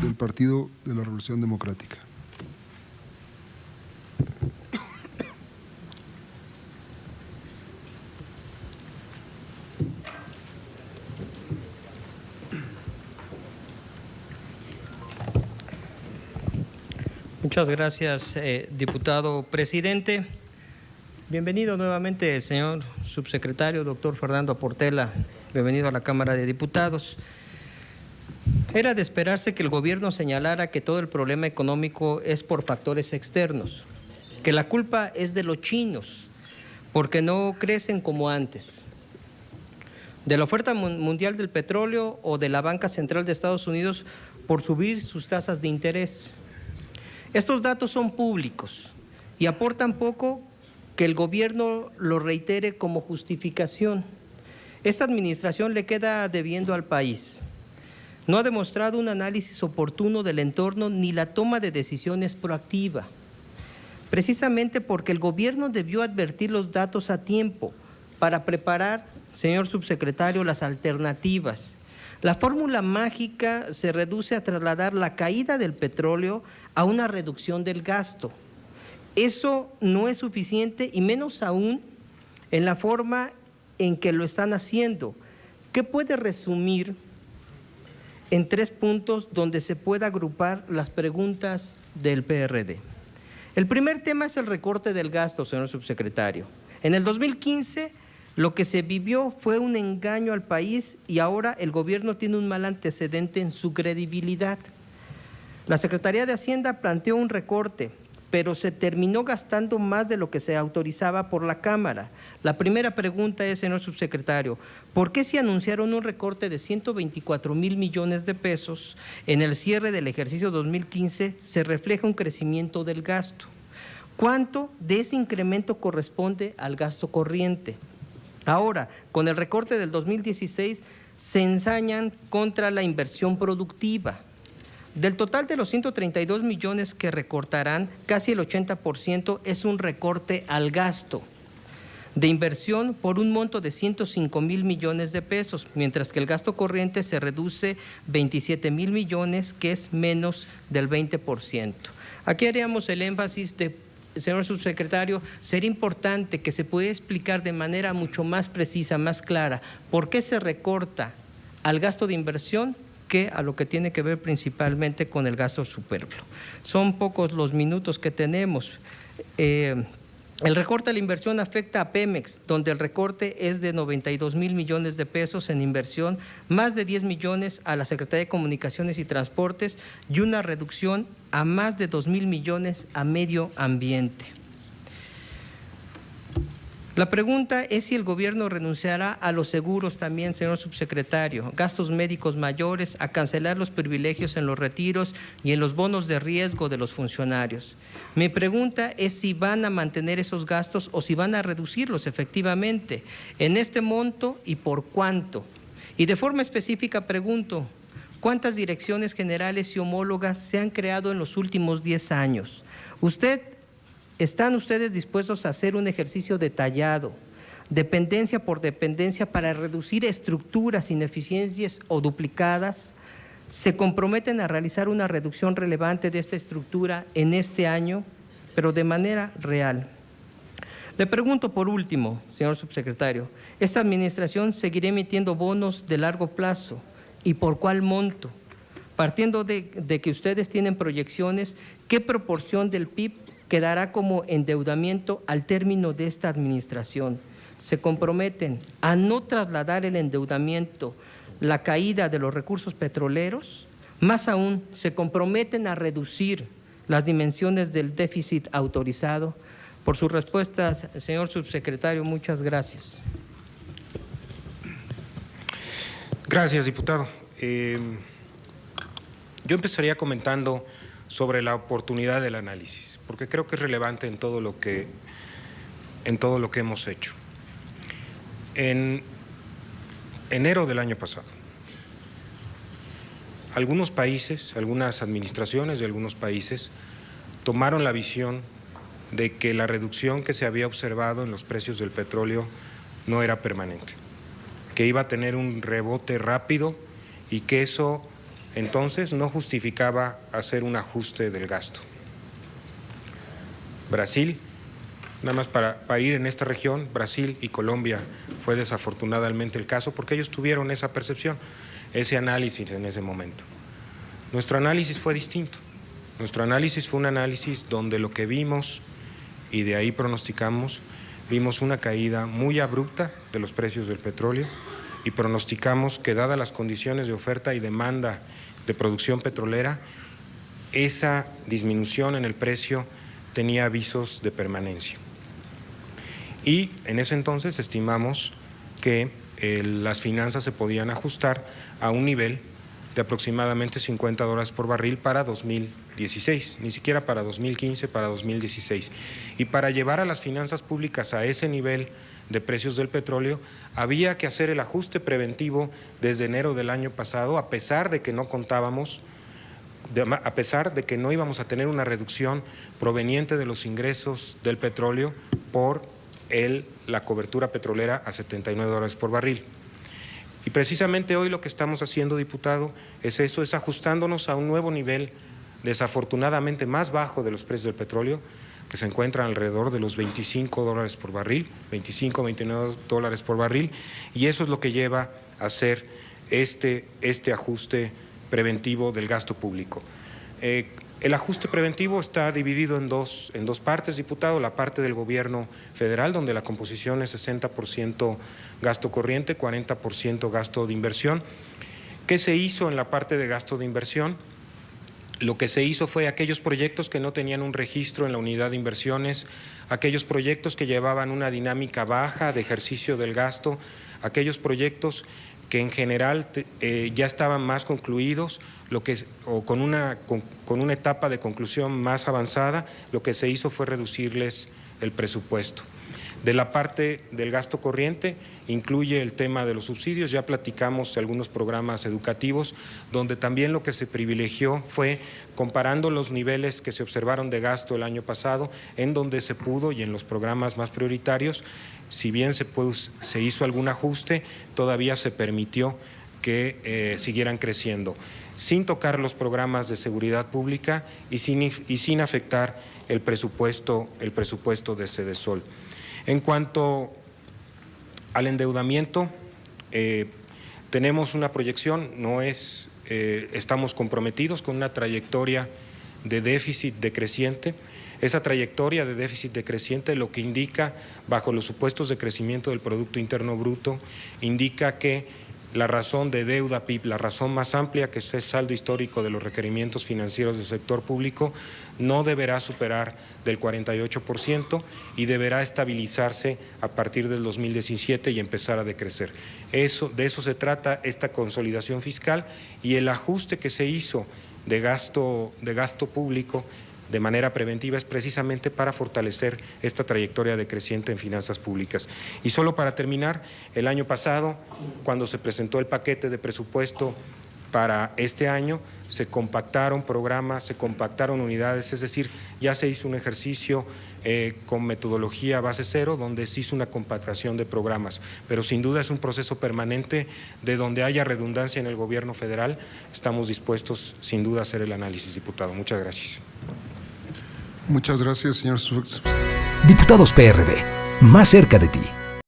del Partido de la Revolución Democrática. Muchas gracias, diputado presidente. Bienvenido nuevamente el señor subsecretario, doctor Fernando Portela. Bienvenido a la Cámara de Diputados. Era de esperarse que el gobierno señalara que todo el problema económico es por factores externos, que la culpa es de los chinos, porque no crecen como antes, de la oferta mundial del petróleo o de la Banca Central de Estados Unidos por subir sus tasas de interés. Estos datos son públicos y aportan poco que el gobierno lo reitere como justificación. Esta administración le queda debiendo al país. No ha demostrado un análisis oportuno del entorno ni la toma de decisiones proactiva. Precisamente porque el gobierno debió advertir los datos a tiempo para preparar, señor subsecretario, las alternativas. La fórmula mágica se reduce a trasladar la caída del petróleo a una reducción del gasto. Eso no es suficiente y menos aún en la forma en que lo están haciendo. ¿Qué puede resumir en 3 puntos donde se pueda agrupar las preguntas del PRD? El primer tema es el recorte del gasto, señor subsecretario. En el 2015 lo que se vivió fue un engaño al país y ahora el gobierno tiene un mal antecedente en su credibilidad. La Secretaría de Hacienda planteó un recorte, pero se terminó gastando más de lo que se autorizaba por la Cámara. La primera pregunta es, señor subsecretario, ¿por qué se anunciaron un recorte de 124,000 millones de pesos? En el cierre del ejercicio 2015 se refleja un crecimiento del gasto. ¿Cuánto de ese incremento corresponde al gasto corriente? Ahora, con el recorte del 2016, se ensañan contra la inversión productiva. Del total de los 132 millones que recortarán, casi el 80% es un recorte al gasto de inversión por un monto de 105,000 millones de pesos, mientras que el gasto corriente se reduce 27,000 millones, que es menos del 20%. Aquí haríamos el énfasis de, señor subsecretario, sería importante que se pudiera explicar de manera mucho más precisa, más clara, por qué se recorta al gasto de inversión que a lo que tiene que ver principalmente con el gasto superfluo. Son pocos los minutos que tenemos. El recorte de la inversión afecta a Pemex, donde el recorte es de 92,000 millones de pesos en inversión, más de 10 millones a la Secretaría de Comunicaciones y Transportes y una reducción a más de 2,000 millones a medio ambiente. La pregunta es si el gobierno renunciará a los seguros también, señor subsecretario, gastos médicos mayores, a cancelar los privilegios en los retiros y en los bonos de riesgo de los funcionarios. Mi pregunta es si van a mantener esos gastos o si van a reducirlos efectivamente, en este monto y por cuánto. Y de forma específica pregunto, ¿cuántas direcciones generales y homólogas se han creado en los últimos 10 años? ¿Están ustedes dispuestos a hacer un ejercicio detallado, dependencia por dependencia, para reducir estructuras, ineficiencias o duplicadas? ¿Se comprometen a realizar una reducción relevante de esta estructura en este año, pero de manera real? Le pregunto por último, señor subsecretario, ¿esta administración seguirá emitiendo bonos de largo plazo y por cuál monto? Partiendo de que ustedes tienen proyecciones, ¿qué proporción del PIB quedará como endeudamiento al término de esta administración? ¿Se comprometen a no trasladar el endeudamiento, la caída de los recursos petroleros? Más aún, ¿se comprometen a reducir las dimensiones del déficit autorizado? Por sus respuestas, señor subsecretario, muchas gracias. Gracias, diputado. Yo empezaría comentando sobre la oportunidad del análisis, porque creo que es relevante en todo lo que hemos hecho. En enero del año pasado, algunos países, algunas administraciones de algunos países tomaron la visión de que la reducción que se había observado en los precios del petróleo no era permanente, que iba a tener un rebote rápido y que eso entonces no justificaba hacer un ajuste del gasto. Brasil, nada más para ir en esta región, Brasil y Colombia fue desafortunadamente el caso porque ellos tuvieron esa percepción, ese análisis en ese momento. Nuestro análisis fue distinto. Nuestro análisis fue un análisis donde lo que vimos y de ahí pronosticamos, vimos una caída muy abrupta de los precios del petróleo y pronosticamos que dadas las condiciones de oferta y demanda de producción petrolera, esa disminución en el precio tenía avisos de permanencia. Y en ese entonces estimamos que las finanzas se podían ajustar a un nivel de aproximadamente $50 por barril para 2016, ni siquiera para 2015, para 2016. Y para llevar a las finanzas públicas a ese nivel de precios del petróleo, había que hacer el ajuste preventivo desde enero del año pasado, a pesar de que no contábamos, a pesar de que no íbamos a tener una reducción proveniente de los ingresos del petróleo por la cobertura petrolera a $79 por barril. Y precisamente hoy lo que estamos haciendo, diputado, es eso, es ajustándonos a un nuevo nivel, desafortunadamente más bajo de los precios del petróleo, que se encuentran alrededor de los $25 por barril, 25, $29 por barril, y eso es lo que lleva a hacer este ajuste preventivo del gasto público. El ajuste preventivo está dividido en dos partes, diputado, la parte del gobierno federal, donde la composición es 60% gasto corriente, 40% gasto de inversión. ¿Qué se hizo en la parte de gasto de inversión? Lo que se hizo fue aquellos proyectos que no tenían un registro en la unidad de inversiones, aquellos proyectos que llevaban una dinámica baja de ejercicio del gasto, aquellos proyectos que en general ya estaban más concluidos, o con una etapa de conclusión más avanzada, lo que se hizo fue reducirles el presupuesto. De la parte del gasto corriente incluye el tema de los subsidios, ya platicamos de algunos programas educativos, donde también lo que se privilegió fue comparando los niveles que se observaron de gasto el año pasado, en donde se pudo y en los programas más prioritarios, si bien se hizo algún ajuste, todavía se permitió que siguieran creciendo, sin tocar los programas de seguridad pública y sin afectar el presupuesto de Sedesol. En cuanto al endeudamiento, tenemos una proyección, estamos comprometidos con una trayectoria de déficit decreciente. Esa trayectoria de déficit decreciente lo que indica, bajo los supuestos de crecimiento del Producto Interno Bruto, indica que la razón de deuda PIB, la razón más amplia, que es el saldo histórico de los requerimientos financieros del sector público, no deberá superar del 48% y deberá estabilizarse a partir del 2017 y empezar a decrecer. De eso se trata esta consolidación fiscal, y el ajuste que se hizo de gasto público de manera preventiva es precisamente para fortalecer esta trayectoria decreciente en finanzas públicas. Y solo para terminar, el año pasado, cuando se presentó el paquete de presupuesto para este año, se compactaron programas, se compactaron unidades, es decir, ya se hizo un ejercicio con metodología base cero, donde se hizo una compactación de programas, pero sin duda es un proceso permanente de donde haya redundancia en el gobierno federal. Estamos dispuestos sin duda a hacer el análisis, diputado. Muchas gracias. Muchas gracias, señor. Diputados PRD, más cerca de ti.